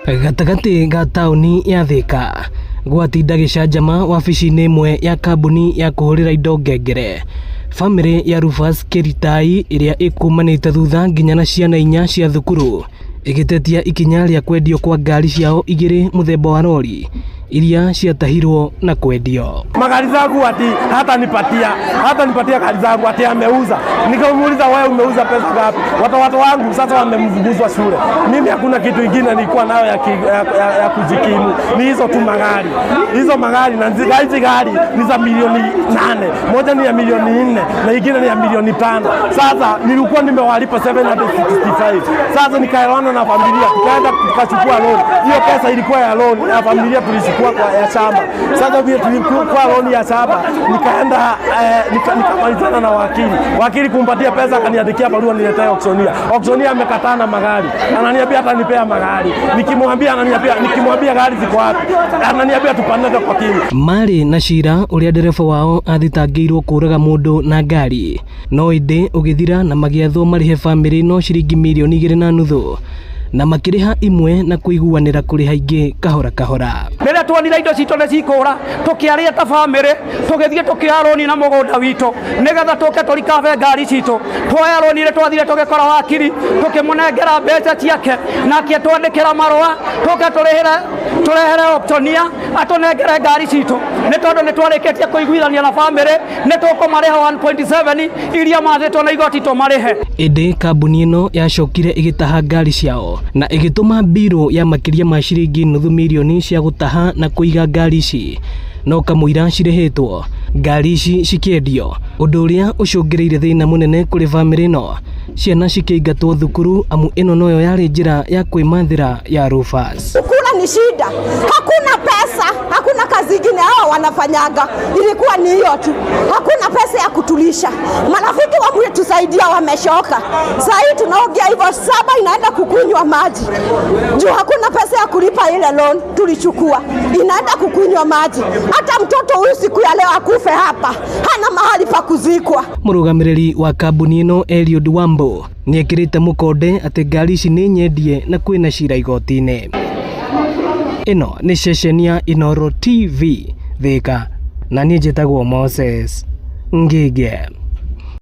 Gatagati ga tauni ya Thika gwatinda gicanjama wabici-inĩ ĩmwe ya kambuni ya kũhũrĩra indo ngengere. Famĩlĩ ya Rufus Keritai ĩrĩa ĩkumanĩte thutha nginya na ciana 4 cia thukuru ĩgĩtetia ikinya rĩa kwendio kwa ngari ciao 2 mũthemba wa lori iria ciatahirwo na kwendio. Magari zangu ati hata nipatia gari zangu ati ameuza. Nikamuuliza wewe umeuza pesa ngapi? Watoto wangu sasa wamemvuguzwa shule. Mimi hakuna kitu kingine nilikuwa nayo ya kujikimu. Ni hizo tu magari. Hizo magari na hizi gari ni za milioni 8. Moja ni ya milioni 4 na nyingine ni ya milioni 5. Sasa nilikuwa nimewalipa 765. Sasa nikaelewana na familia tukaenda tukachukua loan. Hiyo pesa ilikuwa ya loan ya familia tulishukua kwa ya shamba. Sasa vile tulikuwa loan ya shamba nikaenda nikamalizana na wakili kumpatia pesa, akaniandikia barua niletee auctioneer. Auctioneer amekataa na magari, ananiambia hata nipea magari. Nikimwambia gari ziko wapi, ananiambia tupandane kwa kimi. Mari na cira uria ndereba wao athitangĩirwo kũraga mũndũ na ngari no ĩndĩ ũgĩthira na magĩathwo marihe famĩlĩ no ciringi milioni 2.5 na makĩrĩha imwe na kũiguanĩra kũrĩha ingĩ kahora kahora. Rĩrĩa tuonire indo citũ nĩ cikũra tũkĩarĩa ta famĩlĩ tũgĩthiĩ tũkĩoya roni na mũgũnda witũ nĩgetha tũke tũrikabe ngari citũ. Twoya roni ile twathire tũgĩkora wakiri tũkĩmũnengera mbeca ciake nake twandĩkĩra marũa tũke tũrehere auctioneer atũnengere ngari citũ nĩ tondũ nĩ twarĩkĩtie kũiguithania na famĩlĩ nĩ tũkũmarĩha 1.7 iria mathĩtwo na igoti tũmarĩhe. Ĩndĩ kambuni ĩno yacokire ĩgĩtaha ngari ciao na ĩgĩtũma mbirũ ya makĩria ma ciringi 500 milioni cia gũtaha na kũiga ngari ici no kamũira cirĩhĩtwo ngari ici cikĩendio, ũndũ ũrĩa ũcũngĩrĩire thĩna mũnene kũrĩ famĩlĩ ĩno, ciana cikĩingatwo thukuru amu ĩno noyo yarĩ njĩra ya kwĩmathĩra ya Rufus. Kuna ni shida, hakuna pesa, hakuna kazi ingine hao wanafanyaga, ilikuwa ni hiyo tu, hakuna pesa ya kutulisha. Marafiki wa mwe tusaidia wameshoka, sasa hii tunaongea hivyo 7 inaenda kukunywa maji juu hakuna pesa ya kulipa ile loan tulichukua, inaenda kukunywa maji. Hata mtoto huyu siku ya leo akufe hapa hana mahali pa kuzikwa. Mũrũgamĩrĩri wa kambuni ĩno Eliud Wambo nĩ ekĩrĩte mũkonde atĩ ngari ici nĩ nyendie na kwĩna cira igoti-inĩ. Ĩno nĩ ceceni ya Inooro TV Thika na niĩ njĩtagwo Moses Ngige.